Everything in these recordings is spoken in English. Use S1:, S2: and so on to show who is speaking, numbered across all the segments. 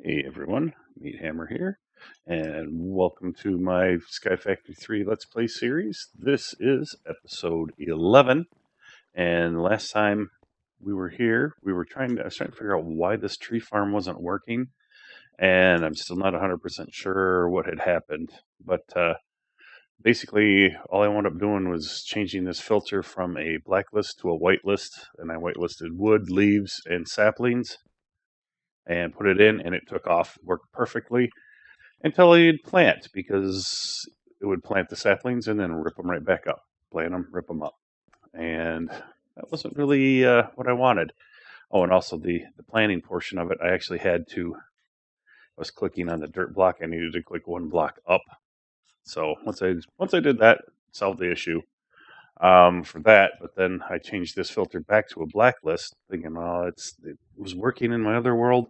S1: Hey everyone, Meat Hammer here, and welcome to my Sky Factory 3 Let's Play series. This is episode 11, and last time we were here, I was trying to figure out why this tree farm wasn't working, and I'm still not 100% sure what had happened, but basically all I wound up doing was changing this filter from a blacklist to a whitelist, and I whitelisted wood, leaves, and saplings, and put it in, and it took off, worked perfectly until you'd plant, because it would plant the saplings and then rip them right back up. Plant them, rip them up. And that wasn't really what I wanted. Oh, and also the planting portion of it, I actually had to, I was clicking on the dirt block. I needed to click one block up. So once I did that, solved the issue for that. But then I changed this filter back to a blacklist, thinking, oh, it was working in my other world.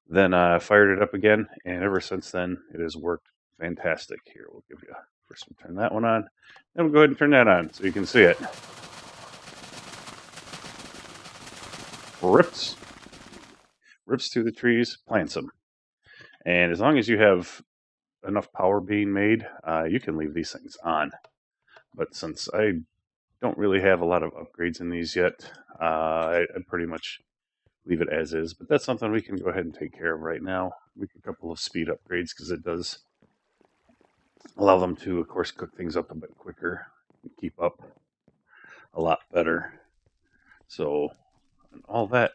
S1: Then I fired it up again, and ever since then, it has worked fantastic. Here, we'll give you first. We'll turn that one on. Then we'll go ahead and turn that on so you can see it. Rips through the trees, plants them, and as long as you have enough power being made, you can leave these things on. But since I don't really have a lot of upgrades in these yet, I pretty much leave it as is. But that's something we can go ahead and take care of right now. We can a couple of speed upgrades because it does allow them to, of course, cook things up a bit quicker and keep up a lot better. So, and all that,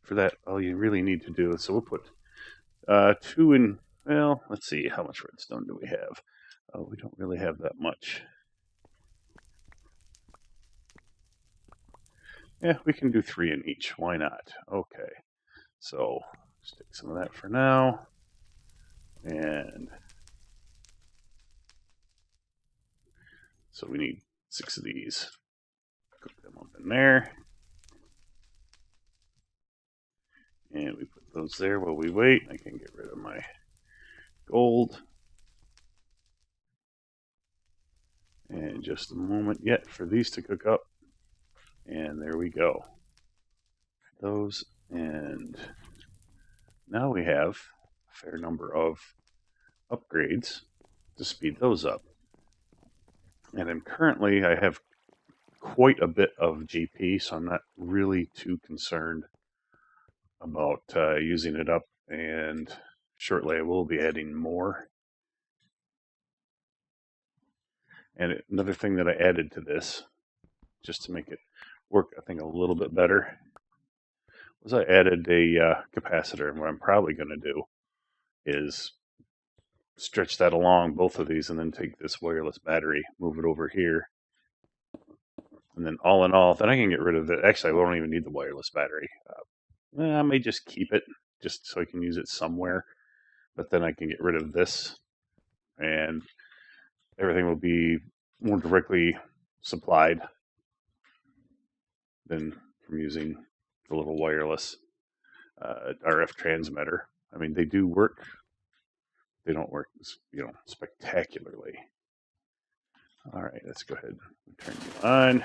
S1: for that, all you really need to do, so we'll put 2 in, well, let's see, how much redstone do we have? We don't really have that much. Yeah, we can do 3 in each, why not? Okay, so let's take some of that for now, and so we need 6 of these. Cook them up in there. And we put those there while we wait. I can get rid of my gold. And just a moment yet for these to cook up. And there we go. Those, and now we have a fair number of upgrades to speed those up. And I'm currently, I have quite a bit of GP, so I'm not really too concerned about using it up. And shortly I will be adding more. And another thing that I added to this, just to make it work, I think, a little bit better, was I added a capacitor. And what I'm probably going to do is stretch that along both of these and then take this wireless battery, move it over here. And then all in all, then I can get rid of it. Actually, I won't even need the wireless battery. I may just keep it just so I can use it somewhere. But then I can get rid of this and everything will be more directly supplied than from using the little wireless RF transmitter. I mean, they do work. They don't work, spectacularly. All right, let's go ahead and turn you on.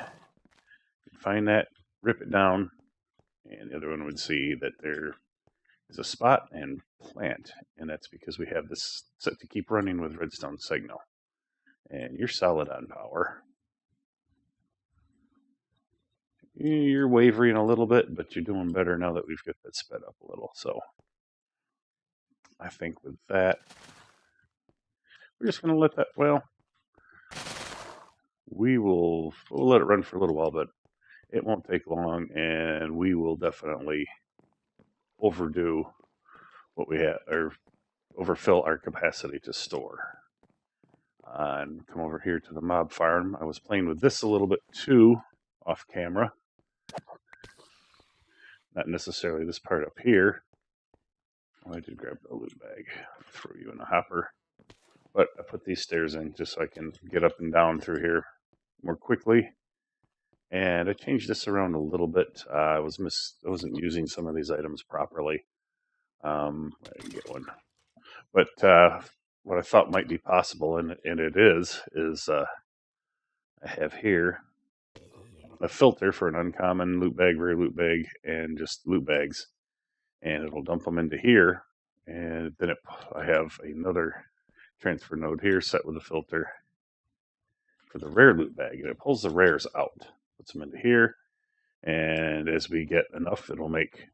S1: Find that, rip it down, and the other one would see that there is a spot and plant, and that's because we have this set to keep running with redstone signal. And you're solid on power. You're wavering a little bit, but you're doing better now that we've got that sped up a little. So I think with that, we're just going to let that, we'll let it run for a little while, but it won't take long, and we will definitely overdo what we have, or overfill our capacity to store. And come over here to the mob farm. I was playing with this a little bit too, off camera. Not necessarily this part up here. Oh, I did grab the loot bag. I'll throw you in the hopper. But I put these stairs in just so I can get up and down through here more quickly. And I changed this around a little bit. I wasn't using some of these items properly. I didn't get one. But what I thought might be possible, and it is I have here a filter for an uncommon loot bag, rare loot bag, and just loot bags. And it'll dump them into here, And then I have another transfer node here set with a filter for the rare loot bag, and it pulls the rares out, puts them into here, and as we get enough, it'll make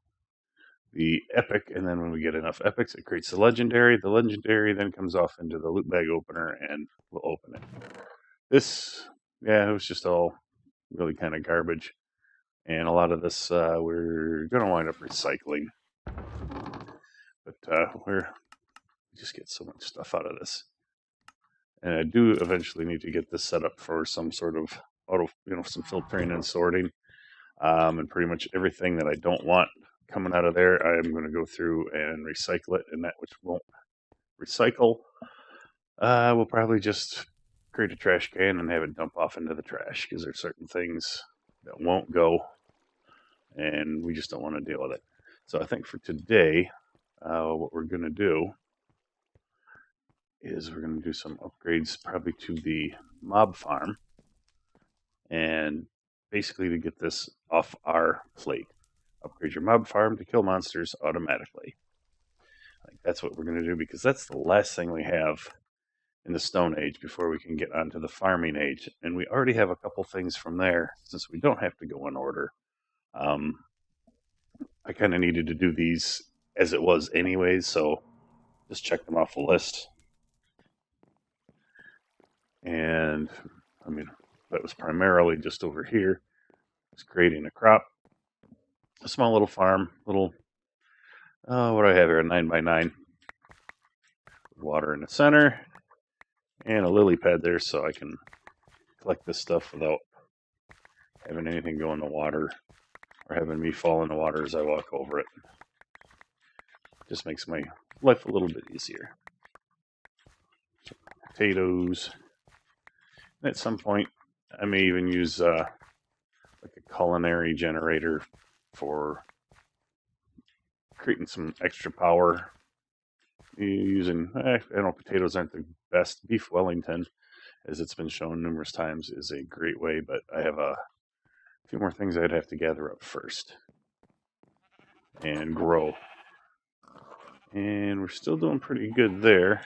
S1: the epic, and then when we get enough epics, it creates the legendary. The legendary then comes off into the loot bag opener, and we'll open it. This, yeah, it was just all really kind of garbage, and a lot of this we're going to wind up recycling, but we just get so much stuff out of this. And I do eventually need to get this set up for some sort of auto, some filtering and sorting. And pretty much everything that I don't want coming out of there, I'm going to go through and recycle it. And that which won't recycle, we'll probably just create a trash can and have it dump off into the trash, because there's certain things that won't go, and we just don't want to deal with it. So I think for today, what we're going to do is we're going to do some upgrades probably to the mob farm, and basically to get this off our plate. Upgrade your mob farm to kill monsters automatically. I think that's what we're going to do, because that's the last thing we have in the Stone Age before we can get onto the farming age. And we already have a couple things from there, since we don't have to go in order. I kind of needed to do these as it was anyways, so just check them off the list. And I mean, that was primarily just over here. It's creating a crop, a small little farm, little, what do I have here? A 9x9. Water in the center, and a lily pad there so I can collect this stuff without having anything go in the water or having me fall in the water as I walk over it. Just makes my life a little bit easier. So, potatoes. And at some point, I may even use like a culinary generator for creating some extra power. Using, I know potatoes aren't the best. Beef Wellington, as it's been shown numerous times, is a great way, but I have a few more things I'd have to gather up first and grow. And we're still doing pretty good there.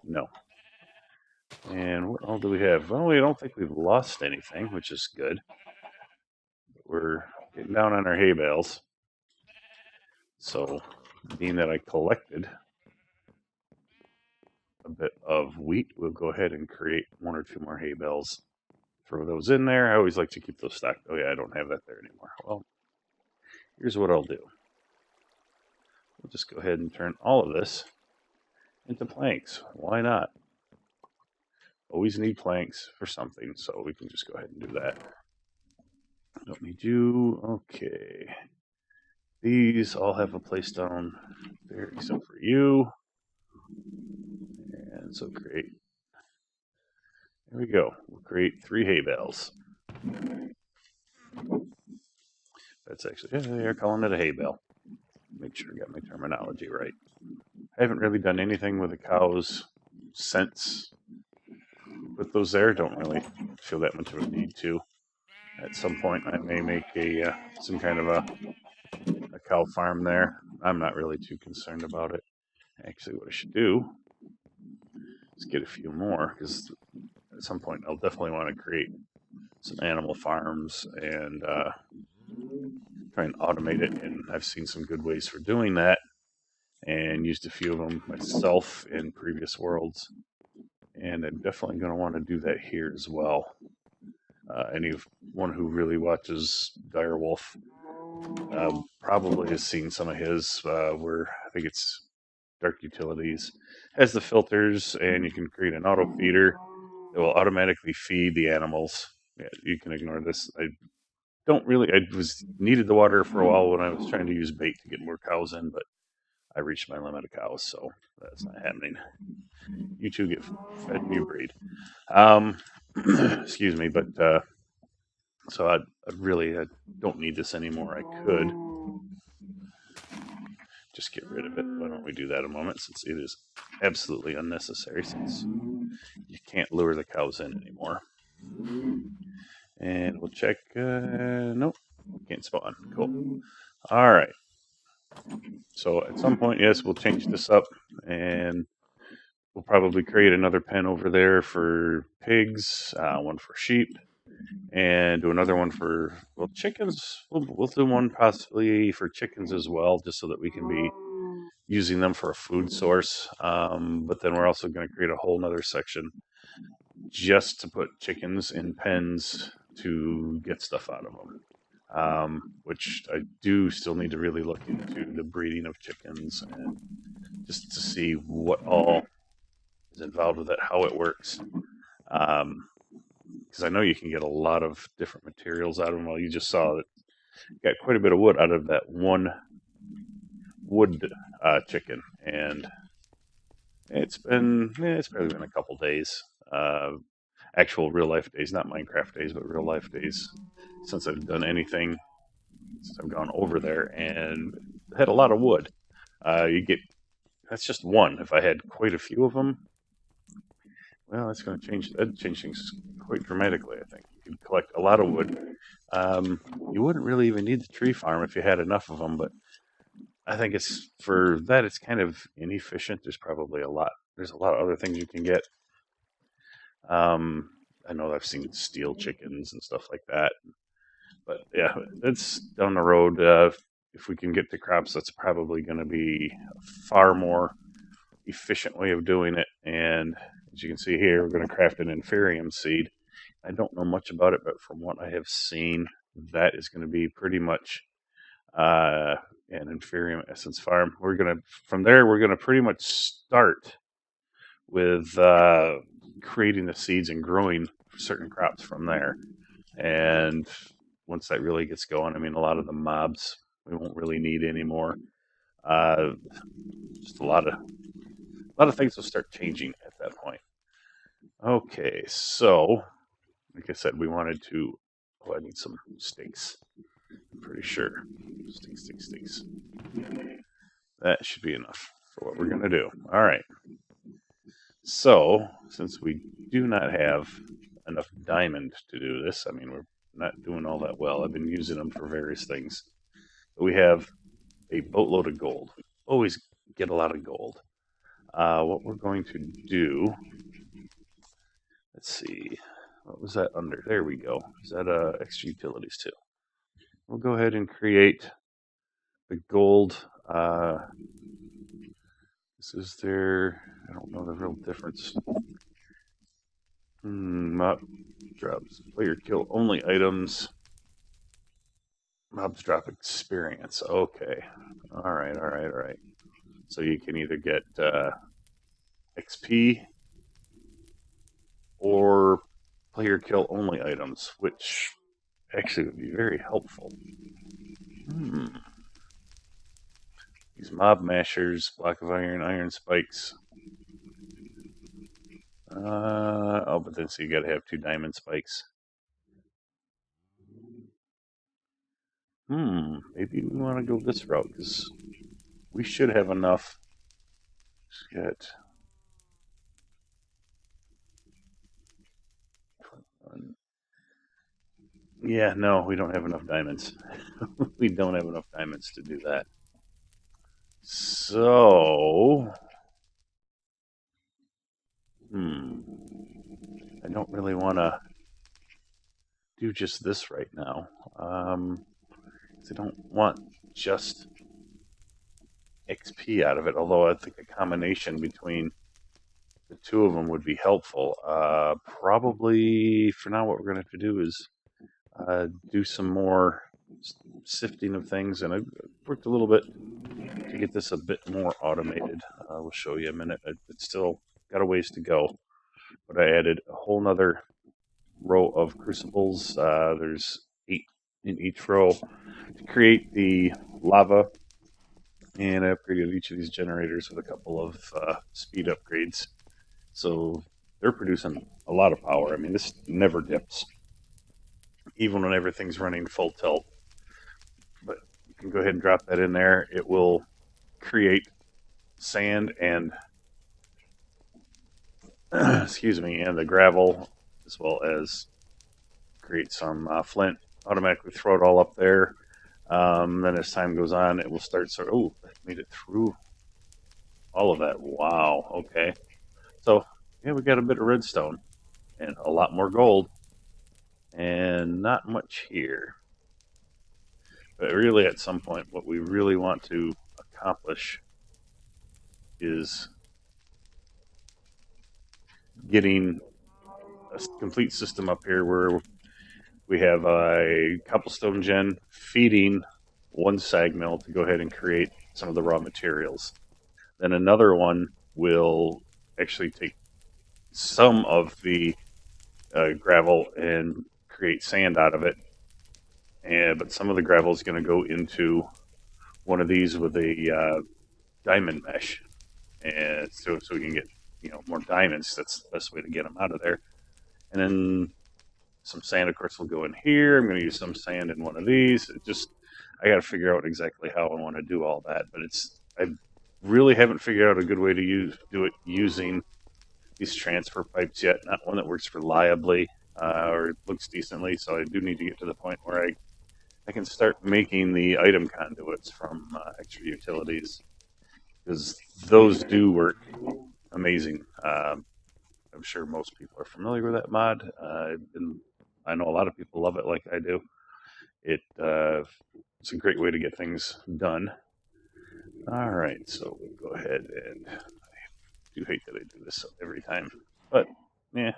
S1: No. And what all do we have? Well, we don't think we've lost anything, which is good. But we're getting down on our hay bales. So, being that I collected a bit of wheat, we'll go ahead and create one or two more hay bales. Throw those in there. I always like to keep those stocked. Oh yeah, I don't have that there anymore. Well, here's what I'll do. We'll just go ahead and turn all of this into planks. Why not? Always need planks for something, so we can just go ahead and do that. Don't need you. Okay. These all have a place down there except for you. And so create. There we go. We'll create 3 hay bales. That's actually, yeah, they're calling it a hay bale. Make sure I got my terminology right. I haven't really done anything with the cows since put those there. Don't really feel that much of a need to. At some point, I may make a some kind of a cow farm there. I'm not really too concerned about it. Actually, what I should do is get a few more, because at some point I'll definitely want to create some animal farms and try and automate it. And I've seen some good ways for doing that, and used a few of them myself in previous worlds. And I'm definitely going to want to do that here as well. Anyone who really watches Direwolf probably has seen some of his, where I think it's Dark Utilities, has the filters, and you can create an auto feeder that will automatically feed the animals. Yeah, you can ignore this. I needed the water for a while when I was trying to use bait to get more cows in, but I reached my limit of cows, so that's not happening. You two get fed and you breed. Excuse me, but so I don't need this anymore. I could just get rid of it. Why don't we do that a moment, since it is absolutely unnecessary, since you can't lure the cows in anymore. And we'll check. Nope, can't spawn. Cool. All right. So at some point, yes, we'll change this up, and we'll probably create another pen over there for pigs, one for sheep, and do another one for, well, chickens. We'll do one possibly for chickens as well, just so that we can be using them for a food source. But then we're also going to create a whole nother section just to put chickens in pens to get stuff out of them. Which I do still need to really look into the breeding of chickens and just to see what all is involved with it, how it works. Because I know you can get a lot of different materials out of them. Well, you just saw that you got quite a bit of wood out of that one wood chicken, and it's probably been a couple days, actual real life days, not Minecraft days, but real life days since I've done anything since I've gone over there, and had a lot of wood. You get That's just one. If I had quite a few of them, well, that's going to change things quite dramatically. I think you could collect a lot of wood. You wouldn't really even need the tree farm if you had enough of them, but I think it's kind of inefficient. There's a lot of other things you can get. I know I've seen steel chickens and stuff like that, but yeah, it's down the road. If we can get to crops, that's probably going to be a far more efficient way of doing it. And as you can see here, we're going to craft an inferium seed. I don't know much about it, but from what I have seen, that is going to be pretty much an inferium essence farm. From there, we're going to pretty much start with creating the seeds and growing certain crops from there. And once that really gets going, I mean, a lot of the mobs we won't really need anymore. Just a lot of things will start changing at that point. Okay, so like I said, we wanted to. Oh, I need some steaks. I'm pretty sure steaks. That should be enough for what we're gonna do. All right. So since we do not have enough diamond to do this, I mean, we're not doing all that well. I've been using them for various things. But we have a boatload of gold. We always get a lot of gold. What we're going to do, let's see, what was that under? There we go. Is that extra utilities too? We'll go ahead and create the gold. This is I don't know the real difference. Mob drops player kill only items. Mobs drop experience. Okay. All right. So you can either get XP or player kill only items, which actually would be very helpful. These mob mashers, block of iron spikes. But then so you gotta have 2 diamond spikes. Maybe we want to go this route because we should have enough. Get 21. Yeah, no, we don't have enough diamonds. We don't have enough diamonds to do that. So, I don't really want to do just this right now. I don't want just XP out of it, although I think a combination between the two of them would be helpful. Probably for now, what we're going to have to do is do some more sifting of things, and I've worked a little bit to get this a bit more automated. We'll show you in a minute. It's still got a ways to go, but I added a whole nother row of crucibles. There's 8 in each row to create the lava, and I upgraded each of these generators with a couple of speed upgrades. So they're producing a lot of power. I mean, this never dips, even when everything's running full tilt. But you can go ahead and drop that in there. It will create sand and excuse me, and the gravel, as well as create some flint. Automatically throw it all up there. Then as time goes on, it will start sort of, oh, that made it through all of that. Wow. Okay. So, yeah, we got a bit of redstone and a lot more gold and not much here. But really, at some point, what we really want to accomplish is getting a complete system up here where we have a cobblestone gen feeding one sag mill to go ahead and create some of the raw materials. Then another one will actually take some of the gravel and create sand out of it. But some of the gravel is going to go into one of these with a diamond mesh, and so we can get more diamonds. That's the best way to get them out of there. And then some sand, of course, will go in here. I'm going to use some sand in one of these. I got to figure out exactly how I want to do all that. But I really haven't figured out a good way to do it using these transfer pipes yet. Not one that works reliably or looks decently. So I do need to get to the point where I can start making the item conduits from extra utilities, because those do work amazing. I'm sure most people are familiar with that mod. I know a lot of people love it like I do. It's a great way to get things done. All right, so we'll go ahead, and I do hate that I do this every time, but yeah.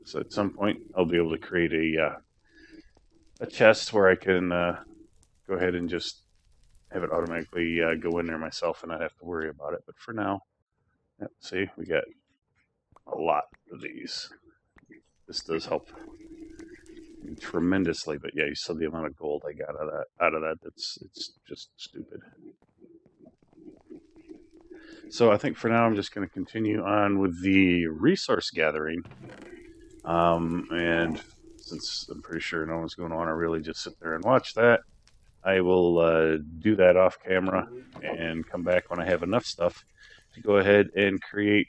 S1: So at some point, I'll be able to create a chest where I can go ahead and just have it automatically go in there myself and not have to worry about it. But for now, see, we got a lot of these. This does help tremendously, but yeah, you saw the amount of gold I got out of that. It's just stupid. So I think for now I'm just going to continue on with the resource gathering, and since I'm pretty sure no one's going to want to really just sit there and watch that, I will do that off camera and come back when I have enough stuff to go ahead and create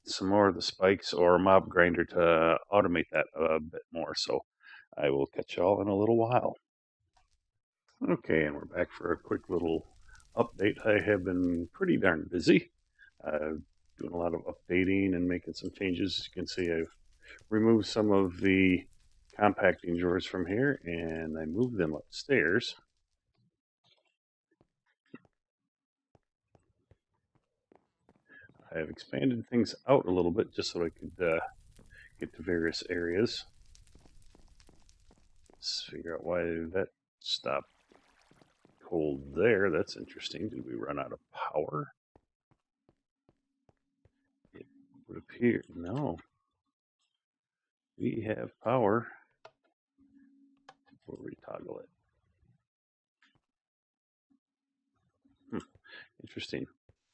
S1: some more of the spikes or mob grinder to automate that a bit more. So I will catch y'all in a little while. Okay, and we're back for a quick little update. I have been pretty darn busy doing a lot of updating and making some changes. As you can see, I've removed some of the compacting drawers from here and I moved them upstairs. I've expanded things out a little bit just so I could get to various areas. Let's figure out why that stopped cold there. That's interesting. Did we run out of power? It would appear. No. We have power. We'll retoggle it. Interesting.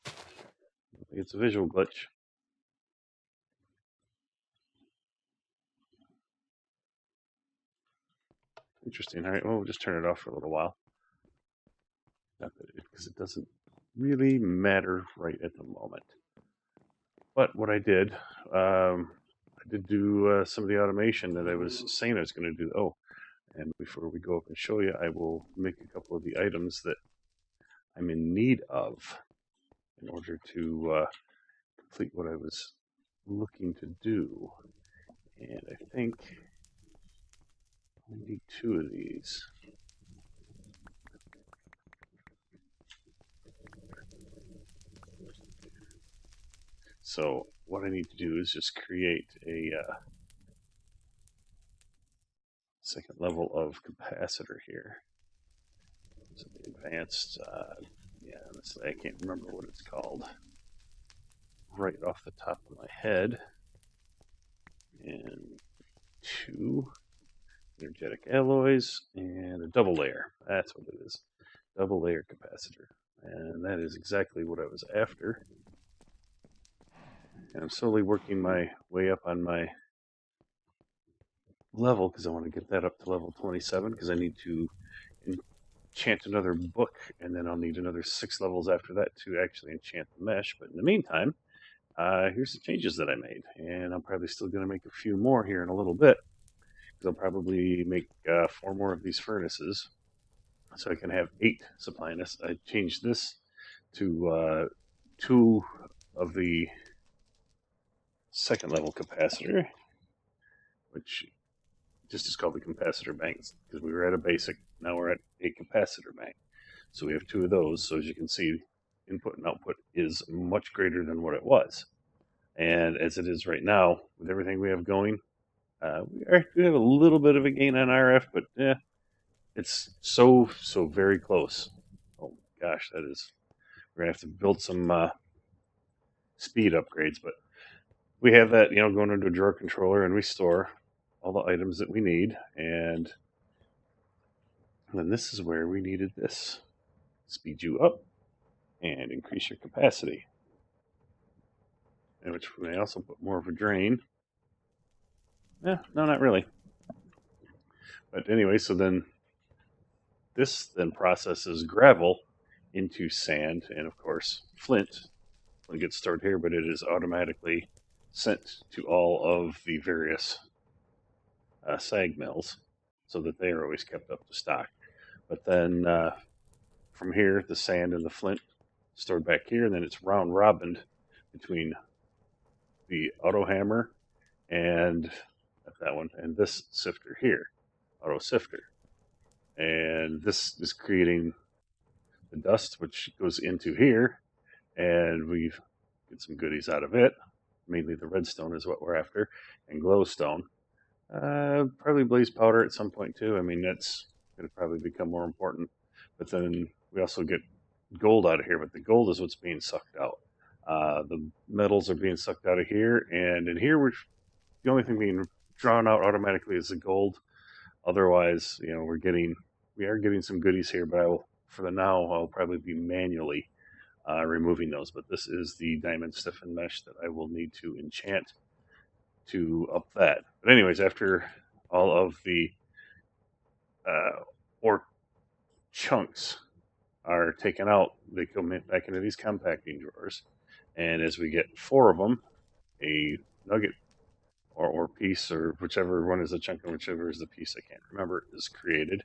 S1: I think it's a visual glitch. Interesting. All right, well, we'll just turn it off for a little while. Not that because it doesn't really matter right at the moment. But what I did do some of the automation that I was saying I was going to do. Oh, and before we go up and show you, I will make a couple of the items that I'm in need of in order to complete what I was looking to do. And I think I need 2 of these. So what I need to do is just create a second level of capacitor here. So the advanced, yeah, honestly, I can't remember what it's called right off the top of my head. And 2 energetic alloys and a double layer. That's what it is. Double layer capacitor. And that is exactly what I was after. And I'm slowly working my way up on my level because I want to get that up to level 27 because I need to enchant another book, and then I'll need another 6 levels after that to actually enchant the mesh. But in the meantime, here's the changes that I made, and I'm probably still going to make a few more here in a little bit because I'll probably make 4 more of these furnaces. so I can have 8 supplying this. I changed this to 2 of the second level capacitor, which just is called the capacitor banks because we were at a basic, now we're at a capacitor bank. So we have 2 of those. So as you can see, input and output is much greater than what it was. And as it is right now, with everything we have going, we have a little bit of a gain on RF, but it's so very close. Oh my gosh, that is. We're gonna have to build some speed upgrades, but we have that, going into a drawer controller, and we store all the items that we need. And then this is where we needed this: speed you up and increase your capacity. And which may also put more of a drain. No, not really. But anyway, so then this then processes gravel into sand and, of course, flint. It gets stored here, but it is automatically sent to all of the various sag mills so that they are always kept up to stock. But then from here, the sand and the flint stored back here, and then it's round robined between the auto hammer and that one and this sifter here, auto sifter. And this is creating the dust, which goes into here, and we get some goodies out of it. Mainly the redstone is what we're after, and glowstone. Probably blaze powder at some point too. I mean, that's going to probably become more important. But then we also get gold out of here, but the gold is what's being sucked out. The metals are being sucked out of here, and in here, the only thing being drawn out automatically is the gold. Otherwise, we are getting some goodies here, but for the now, I'll probably be manually removing those. But this is the diamond stiffened mesh that I will need to enchant to up that. But anyways, after all of the ore chunks are taken out, they come back into these compacting drawers. And as we get 4 of them, a nugget or piece, or whichever one is the chunk and whichever is the piece, I can't remember, is created.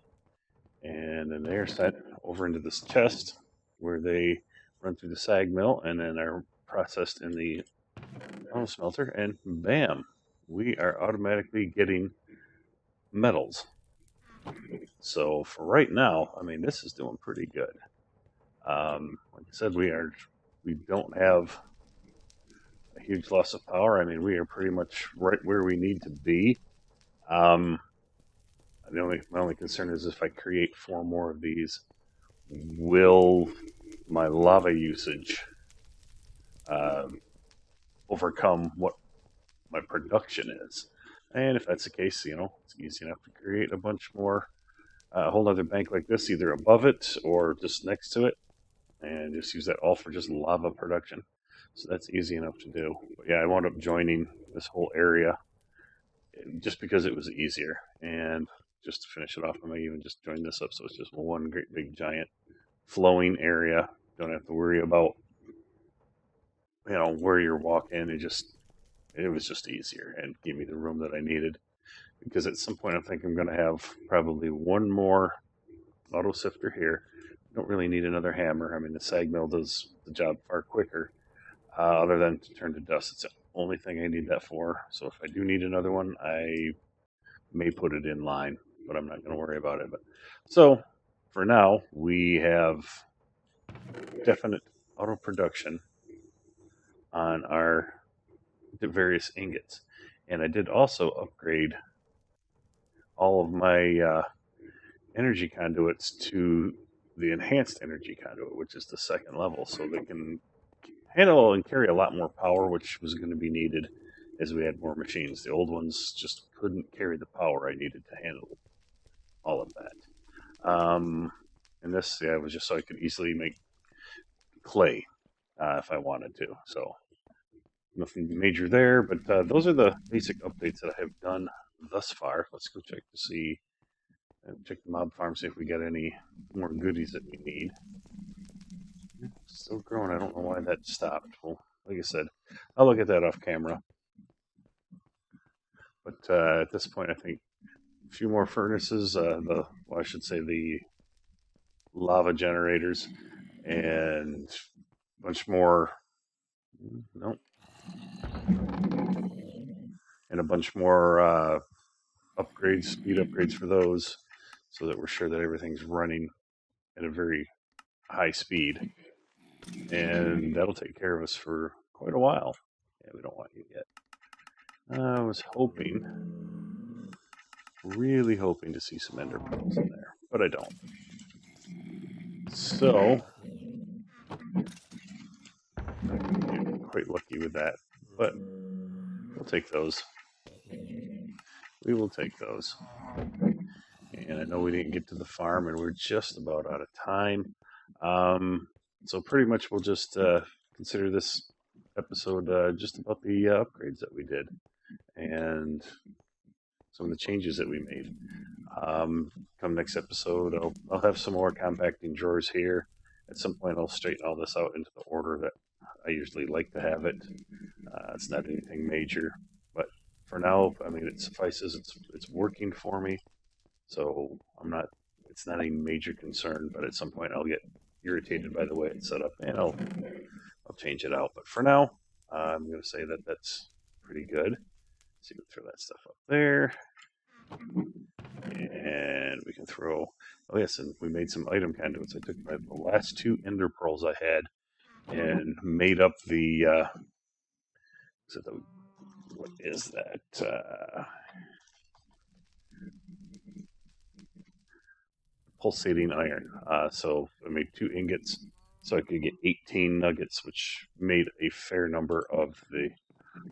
S1: And then they are sent over into this chest where they run through the sag mill and then are processed in the smelter. And bam, we are automatically getting metals. So for right now, I mean, this is doing pretty good. Like I said, we don't have a huge loss of power. I mean, we are pretty much right where we need to be. My only concern is if I create 4 more of these, will my lava usage overcome what my production is? And if that's the case, it's easy enough to create a bunch more, a whole other bank like this, either above it or just next to it, and just use that all for just lava production. So that's easy enough to do. But yeah, I wound up joining this whole area just because it was easier. And just to finish it off, I may even just join this up so it's just one great big giant flowing area. Don't have to worry about where you're walking. It was just easier and gave me the room that I needed. Because at some point I think I'm going to have probably one more auto sifter here. Don't really need another hammer. I mean, the sag mill does the job far quicker, other than to turn to dust. It's the only thing I need that for. So if I do need another one, I may put it in line, but I'm not going to worry about it. But so for now, we have definite auto production on our various ingots. And I did also upgrade all of my energy conduits to the enhanced energy conduit, which is the second level, so they can handle and carry a lot more power, which was going to be needed as we had more machines. The old ones just couldn't carry the power I needed to handle all of that. And this, was just so I could easily make clay if I wanted to. So nothing major there, but those are the basic updates that I have done thus far. Let's go check to see, check the mob farm, see if we got any more goodies that we need. Still growing. I don't know why that stopped. Well, like I said, I'll look at that off camera. But at this point, I think a few more furnaces. I should say the lava generators and a bunch more. No, and a bunch more upgrades, speed upgrades for those, so that we're sure that everything's running at a very high speed, and that'll take care of us for quite a while. Yeah, we don't want you yet. I was hoping, really hoping to see some ender pearls in there, but I don't. So, quite lucky with that, but we'll take those. We will take those. And I know we didn't get to the farm, and we're just about out of time. So pretty much we'll just consider this episode just about the upgrades that we did and some of the changes that we made. Come next episode, I'll have some more compacting drawers here. At some point, I'll straighten all this out into the order that I usually like to have it. It's not anything major, but for now, I mean, it suffices. It's working for me, so I'm not. It's not a major concern. But at some point, I'll get irritated by the way it's set up, and I'll change it out. But for now, I'm going to say that that's pretty good. So you can throw that stuff up there. And we can throw. Oh yes, and we made some item conduits. I took the last 2 ender pearls I had and made up the. What is that? Pulsating iron. So I made 2 ingots, so I could get 18 nuggets, which made a fair number of the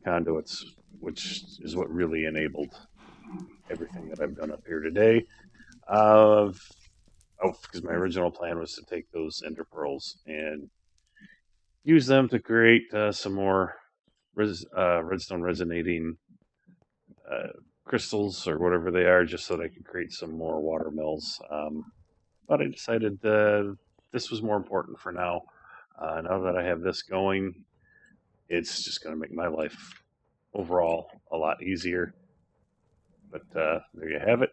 S1: conduits, which is what really enabled everything that I've done up here today. Because my original plan was to take those ender pearls and use them to create some more redstone resonating crystals or whatever they are, just so that I could create some more water mills. But I decided this was more important for now. Now that I have this going, it's just going to make my life overall a lot easier. But there you have it.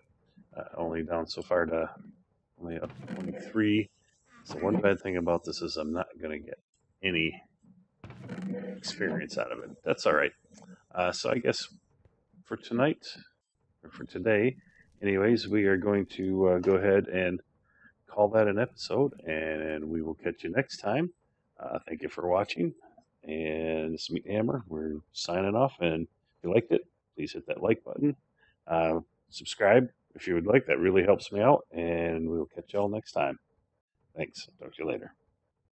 S1: Only down so far to only up to 23. So one bad thing about this is I'm not going to get any experience out of it. That's all right. So I guess for tonight, or for today, anyways, we are going to go ahead and call that an episode, and we will catch you next time. Thank you for watching, and this is Meat Hammer. We're signing off, and if you liked it, please hit that like button. Subscribe if you would like. That really helps me out, and we will catch y'all next time. Thanks. Talk to you later.